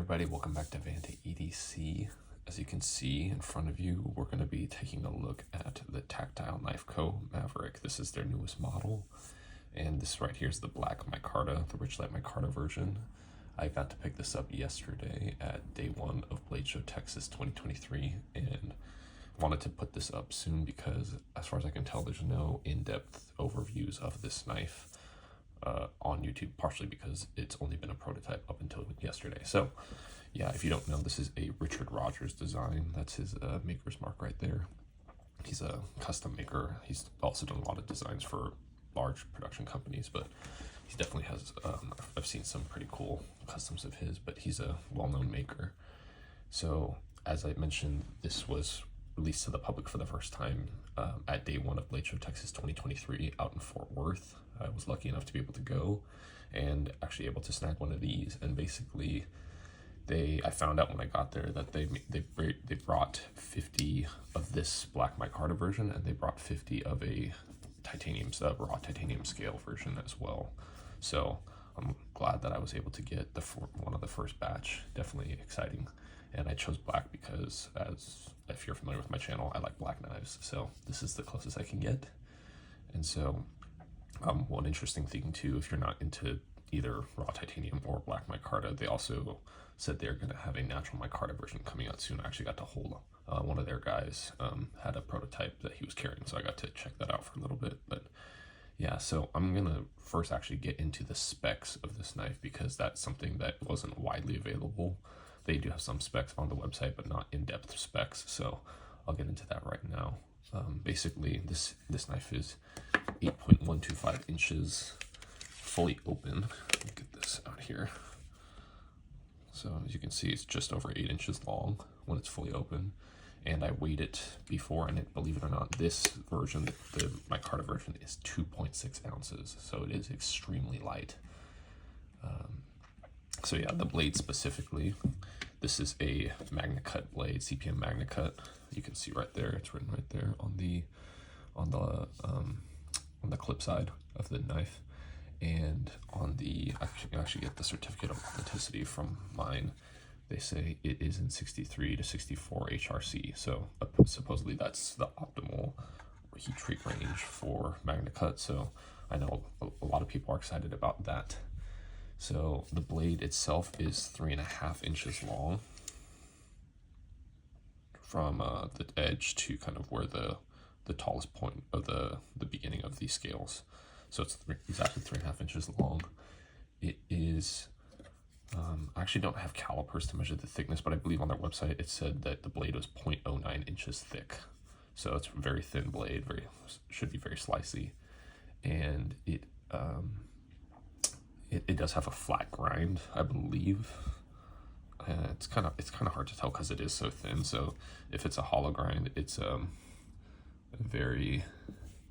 everybody, welcome back to Vanta EDC. As you can see in front of you, we're going to be taking a look at the Tactile Knife Co Maverick. This is their newest model, and this right here is the black micarta, the Richlite micarta version. I got to pick this up yesterday at day one of Blade Show Texas 2023, and wanted to put this up soon because, as far as I can tell, there's no in-depth overviews of this knife on YouTube, partially because it's only been a prototype up until yesterday. So yeah, if you don't know, this is a Richard Rogers design. That's his maker's mark right there. He's a custom maker. He's also done a lot of designs for large production companies, but he definitely has I've seen some pretty cool customs of his, but he's a well-known maker. So as I mentioned, this was released to the public for the first time at day one of Blade Show Texas 2023 out in Fort Worth. I was lucky enough to be able to go and actually able to snag one of these, and basically I found out when I got there that they brought 50 of this black micarta version, and they brought 50 of a titanium raw titanium scale version as well. So I'm glad that I was able to get one of the first batch. Definitely exciting. And I chose black because, as if you're familiar with my channel, I like black knives, so this is the closest I can get. And so one interesting thing too, if you're not into either raw titanium or black micarta, they also said they're going to have a natural micarta version coming out soon. I actually got to hold one of their guys had a prototype that he was carrying, so I got to check that out for a little bit. But yeah, so I'm gonna first actually get into the specs of this knife, because that's something that wasn't widely available. They do have some specs on the website, but not in-depth specs, so I'll get into that right now. Basically, this knife is 8.125 inches, fully open. Let me get this out here. So as you can see, it's just over 8 inches long when it's fully open. And I weighed it before, and believe it or not, this version, the micarta version, is 2.6 ounces. So it is extremely light. So yeah, the blade specifically, this is a MagnaCut blade, CPM MagnaCut. You can see right there, it's written right there on the clip side of the knife. And on the, you actually get the certificate of authenticity from mine. They say it is in 63 to 64 HRC. So supposedly that's the optimal heat treat range for MagnaCut. So I know a lot of people are excited about that. So the blade itself is 3.5 inches long from the edge to kind of where the tallest point of the beginning of these scales. So it's exactly 3.5 inches long. It is, I actually don't have calipers to measure the thickness, but I believe on their website it said that the blade was 0.09 inches thick. So it's a very thin blade, should be very slicey. And it does have a flat grind, I believe. It's kind of hard to tell because it is so thin. So if it's a hollow grind, it's a very,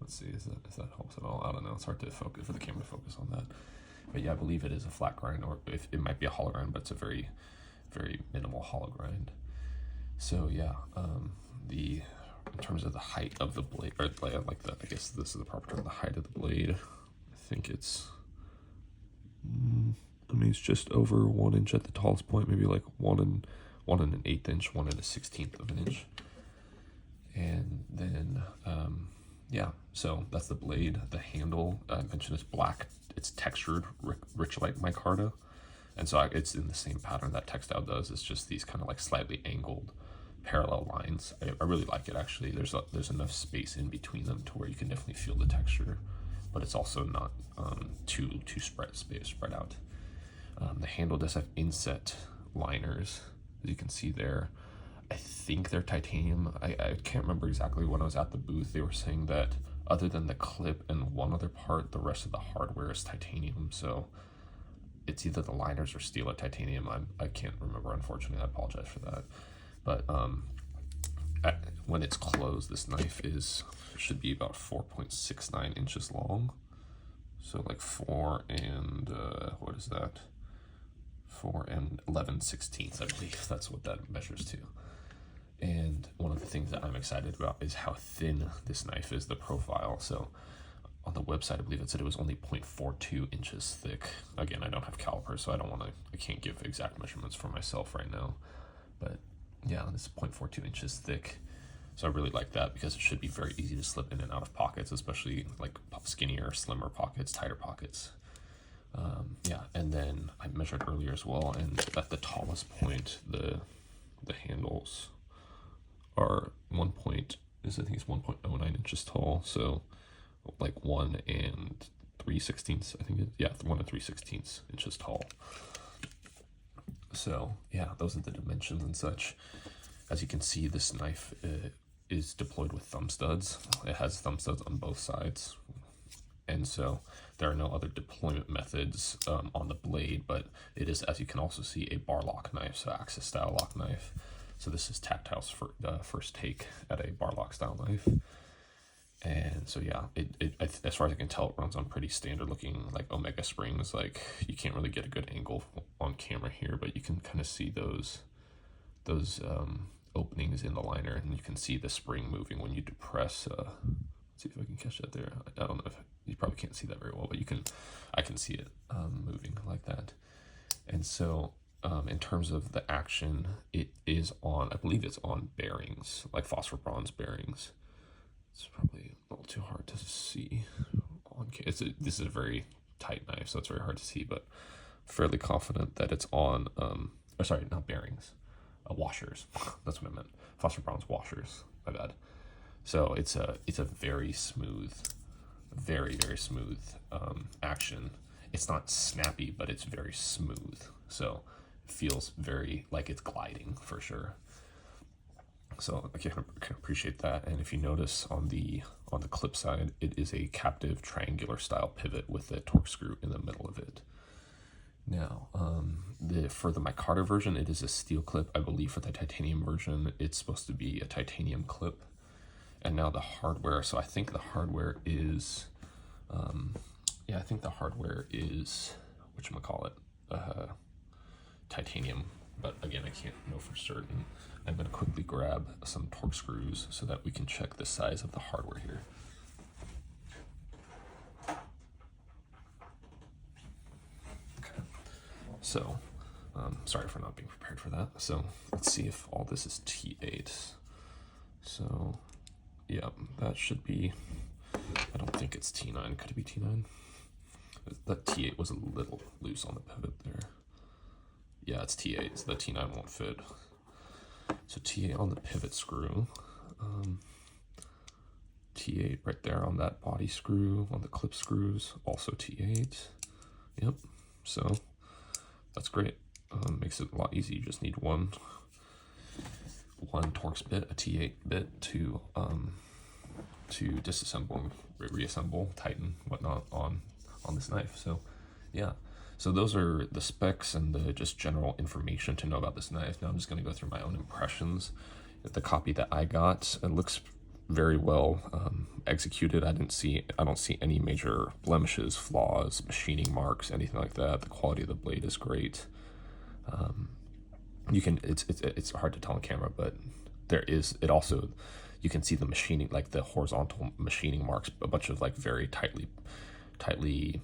let's see, if that helps at all. I don't know. It's hard to focus for the camera to focus on that. But yeah, I believe it is a flat grind, or if it might be a hollow grind, but it's a very, very minimal hollow grind. So yeah, in terms of the height of the blade, or like I guess this is the proper term, the height of the blade. I think it's, it's just over 1 inch at the tallest point, maybe like 1 1/8 inch, 1 1/16 of an inch. And then, yeah, so that's the blade. The handle, I mentioned, is black. It's textured Richlite micarta. And so it's in the same pattern that Textile does. It's just these kind of like slightly angled parallel lines. I really like it, actually. There's enough space in between them to where you can definitely feel the texture, but it's also not too spread out. The handle does have inset liners, as you can see there. I think they're titanium. I can't remember exactly. When I was at the booth, they were saying that other than the clip and one other part, the rest of the hardware is titanium. So it's either the liners or steel or titanium. I can't remember, unfortunately. I apologize for that. But when it's closed, this knife should be about 4.69 inches long. So like 4 and what is that? 4 and 11/16, I believe. That's what that measures to. And one of the things that I'm excited about is how thin this knife is, the profile. So on the website, I believe it said it was only 0.42 inches thick. Again, I don't have calipers, so I can't give exact measurements for myself right now. But yeah, this is 0.42 inches thick. So I really like that because it should be very easy to slip in and out of pockets, especially like skinnier, slimmer pockets, tighter pockets. Yeah, and then I measured earlier as well, and at the tallest point, the handles are I think it's 1.09 inches tall, so like 1 3/16, I think 1 3/16 inches tall. So yeah, those are the dimensions and such. As you can see, this knife is deployed with thumb studs. It has thumb studs on both sides, and so there are no other deployment methods on the blade, but it is, as you can also see, a bar lock knife, so axis style lock knife. So this is Tactile's first take at a bar lock style knife. And so yeah, as far as I can tell, it runs on pretty standard looking like Omega springs. Like, you can't really get a good angle on camera here, but you can kind of see those openings in the liner, and you can see the spring moving when you depress. Let's see if I can catch that there. I don't know if you probably can't see that very well, but I can see it moving like that. And so in terms of the action, it is on, I believe it's on bearings, like phosphor bronze bearings. It's probably a little too hard to see. This is a very tight knife, so it's very hard to see, but fairly confident that it's on, not bearings, washers. That's what I meant. Phosphor bronze washers, my bad. So it's a very smooth, very smooth action. It's not snappy, but it's very smooth. So it feels very like it's gliding for sure. So I can appreciate that. And if you notice on the clip side, it is a captive triangular style pivot with a torque screw in the middle of it. Now, for the micarta version, it is a steel clip. I believe for the titanium version, it's supposed to be a titanium clip. And now the hardware, so I think the hardware is, whatchamacallit, titanium. But again, I can't know for certain. I'm going to quickly grab some torque screws so that we can check the size of the hardware here. Okay. So, sorry for not being prepared for that. So let's see if all this is T8. So, yeah, that should be, I don't think it's T9. Could it be T9? That T8 was a little loose on the pivot there. Yeah, it's T8, so the T9 won't fit. So T8 on the pivot screw. T8 right there on that body screw, on the clip screws, also T8. Yep, so that's great. Makes it a lot easier. You just need one Torx bit, a T8 bit to disassemble and reassemble, tighten, whatnot on this knife. So yeah. So those are the specs and the just general information to know about this knife. Now I'm just going to go through my own impressions. The copy that I got, it looks very well executed. I don't see any major blemishes, flaws, machining marks, anything like that. The quality of the blade is great. It's hard to tell on camera, but you can see the machining, like the horizontal machining marks, a bunch of like very tightly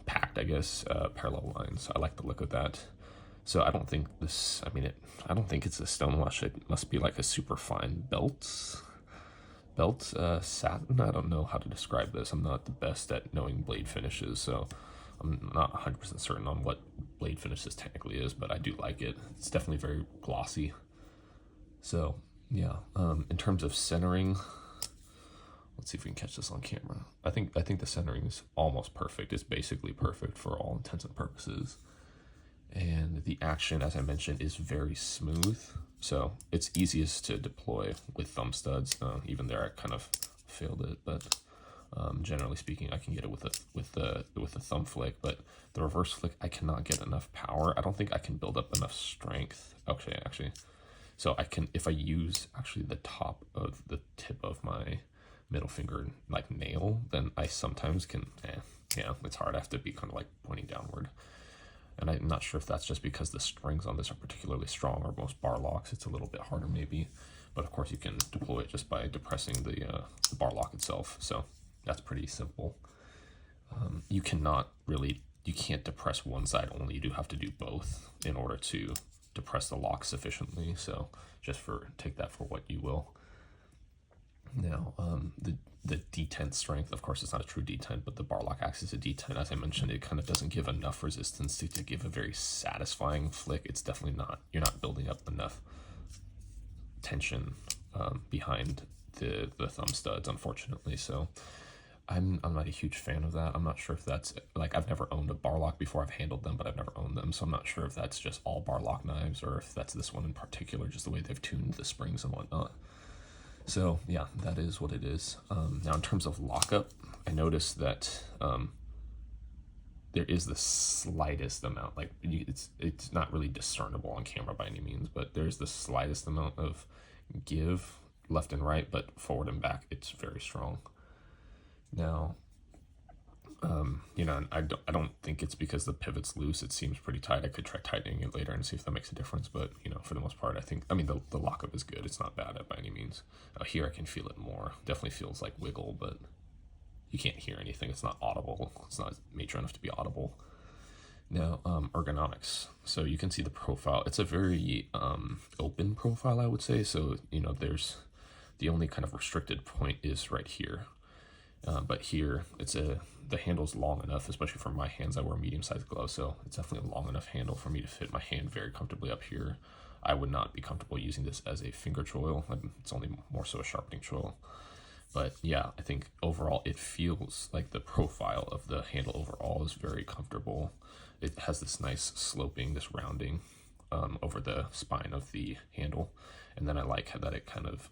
packed, I guess, parallel lines. I like the look of that. So I don't think I don't think it's a stonewash. It must be like a super fine belt satin. I don't know how to describe this. I'm not the best at knowing blade finishes, so I'm not 100% certain on what blade finish this technically is, but I do like it. It's definitely very glossy. So yeah, in terms of centering, let's see if we can catch this on camera. I think the centering is almost perfect. It's basically perfect for all intents and purposes. And the action, as I mentioned, is very smooth. So it's easiest to deploy with thumb studs. Even there, I kind of failed it, but generally speaking, I can get it with a thumb flick. But the reverse flick, I cannot get enough power. I don't think I can build up enough strength. Okay, actually, so I can, if I use actually the top of the tip of my middle finger like nail, then I sometimes can, it's hard. I have to be kind of like pointing downward. And I'm not sure if that's just because the springs on this are particularly strong, or most bar locks, it's a little bit harder maybe. But of course you can deploy it just by depressing the bar lock itself. So that's pretty simple. you can't depress one side only. You do have to do both in order to depress the lock sufficiently. So just take that for what you will. Now, the detent strength, of course, it's not a true detent, but the bar lock acts as a detent. As I mentioned, it kind of doesn't give enough resistance to give a very satisfying flick. It's definitely not, you're not building up enough tension behind the thumb studs, unfortunately. So I'm not a huge fan of that. I'm not sure if that's, like, I've never owned a bar lock before. I've handled them, but I've never owned them. So I'm not sure if that's just all bar lock knives or if that's this one in particular, just the way they've tuned the springs and whatnot. So yeah, that is what it is. Now in terms of lockup, I noticed that there is the slightest amount, like it's not really discernible on camera by any means, but there's the slightest amount of give left and right, but forward and back, it's very strong. Now, you know, I don't think it's because the pivot's loose. It seems pretty tight. I could try tightening it later and see if that makes a difference. But, you know, for the most part, I mean, the lockup is good. It's not bad by any means. Here I can feel it more. Definitely feels like wiggle, but you can't hear anything. It's not audible. It's not major enough to be audible. Now, ergonomics. So you can see the profile. It's a very open profile, I would say. So, you know, there's the only kind of restricted point is right here. But here, the handle's long enough, especially for my hands. I wear medium-sized gloves, so it's definitely a long enough handle for me to fit my hand very comfortably up here. I would not be comfortable using this as a finger choil. It's only more so a sharpening choil. But yeah, I think overall it feels like the profile of the handle overall is very comfortable. It has this nice sloping, this rounding over the spine of the handle. And then I like how that it kind of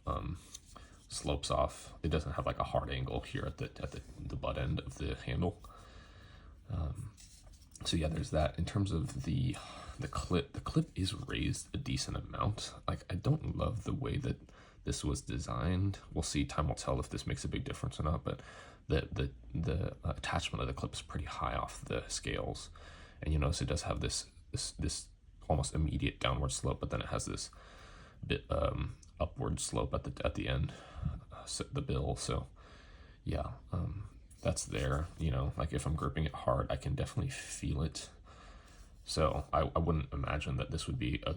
slopes off. It doesn't have like a hard angle here at the butt end of the handle. So yeah, there's that. In terms of the clip, the clip is raised a decent amount. Like, I don't love the way that this was designed. We'll see, time will tell if this makes a big difference or not, but the attachment of the clip is pretty high off the scales. And you notice it does have this almost immediate downward slope, but then it has this bit upward slope at the end, the bill. So yeah, that's there. You know, like if I'm gripping it hard, I can definitely feel it. So I wouldn't imagine that this would be a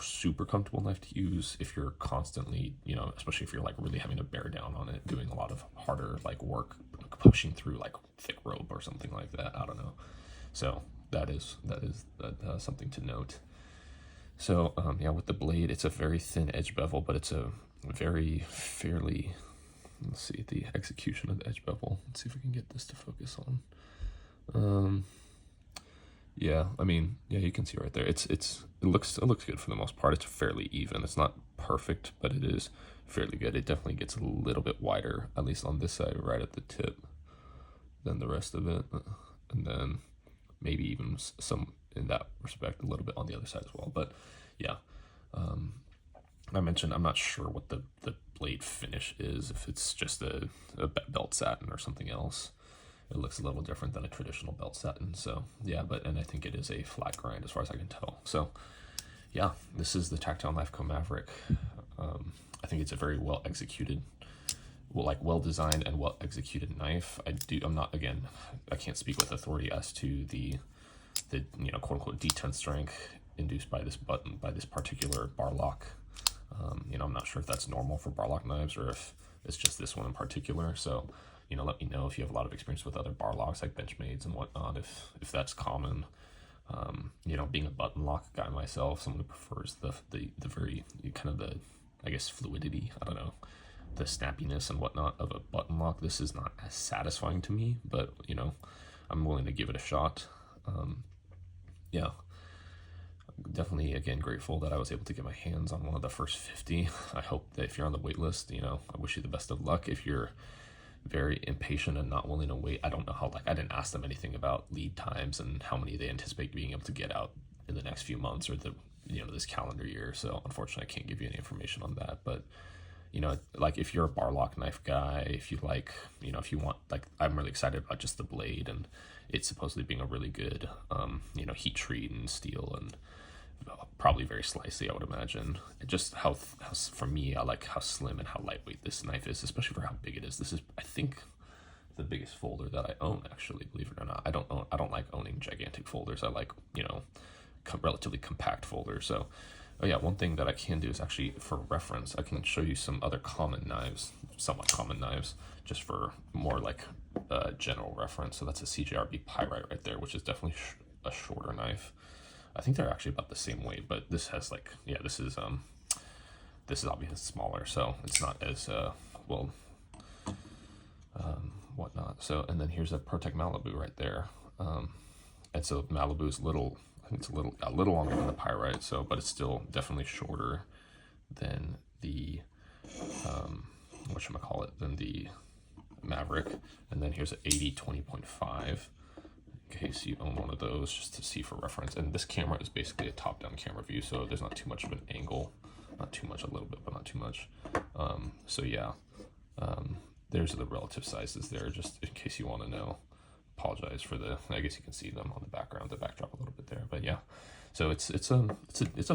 super comfortable knife to use if you're constantly, you know, especially if you're like really having to bear down on it, doing a lot of harder like work, pushing through like thick rope or something like that. I don't know. So that is something to note. So yeah, with the blade, it's a very thin edge bevel, but it's a very fairly, let's see the execution of the edge bevel. Let's see if we can get this to focus on. Yeah, I mean, yeah, you can see right there. It looks good for the most part. It's fairly even. It's not perfect, but it is fairly good. It definitely gets a little bit wider, at least on this side, right at the tip, than the rest of it, and then maybe even some in that respect a little bit on the other side as well. But yeah, I mentioned I'm not sure what the blade finish is, if it's just a belt satin or something else. It looks a little different than a traditional belt satin. So yeah, and I think it is a flat grind as far as I can tell. So yeah, this is the Tactile Knife Co Maverick. I think it's a very well executed, well designed and well executed knife. I'm not, again, I can't speak with authority as to the you know, quote unquote detent strength induced by this particular bar lock. You know, I'm not sure if that's normal for bar lock knives or if it's just this one in particular. So, you know, let me know if you have a lot of experience with other bar locks like Benchmades and whatnot, if that's common. You know, being a button lock guy myself, someone who prefers the very kind of the, I guess, fluidity, I don't know, the snappiness and whatnot of a button lock, this is not as satisfying to me, but you know, I'm willing to give it a shot. Yeah, definitely, again, grateful that I was able to get my hands on one of the first 50. I hope that if you're on the wait list, you know, I wish you the best of luck. If you're very impatient and not willing to wait, I don't know how, like, I didn't ask them anything about lead times and how many they anticipate being able to get out in the next few months or this calendar year. So unfortunately, I can't give you any information on that. But you know, like, if you're a bar lock knife guy, if you like, you know, if you want, like, I'm really excited about just the blade and it's supposedly being a really good, you know, heat treat and steel and probably very slicey, I would imagine. Just how for me, I like how slim and how lightweight this knife is, especially for how big it is. This is, I think, the biggest folder that I own, actually, believe it or not. I don't like owning gigantic folders. I like, you know, relatively compact folders. So, oh yeah, one thing that I can do is actually, for reference, I can show you some other common knives, somewhat common knives, just for more like general reference. So that's a CJRB Pyrite right there, which is definitely a shorter knife. I think they're actually about the same weight, but this has like, yeah, this is obviously smaller, so it's not as well, whatnot. So, and then here's a Protect Malibu right there, and so Malibu's little, I think it's a little longer than the Pyrite, so, but it's still definitely shorter than the than the Maverick. And then here's an 80-20.5, in case you own one of those, just to see for reference. And this camera is basically a top-down camera view, so there's not too much of an angle. Not too much, a little bit, but not too much. So yeah, there's the relative sizes there, just in case you want to know. Apologize for the, I guess you can see them on the background, the backdrop a little bit there, but yeah. So it's a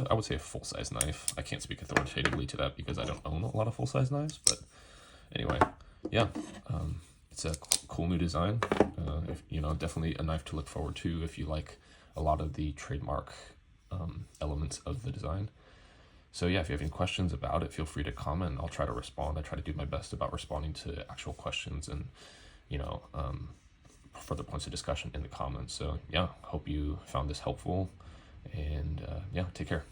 I would say a full-size knife. I can't speak authoritatively to that because I don't own a lot of full-size knives, but anyway, yeah. It's a cool new design. If, you know, definitely a knife to look forward to if you like a lot of the trademark elements of the design. So yeah, if you have any questions about it, feel free to comment. I'll try to respond. I try to do my best about responding to actual questions and, you know, further points of discussion in the comments. So yeah, hope you found this helpful, and yeah, take care.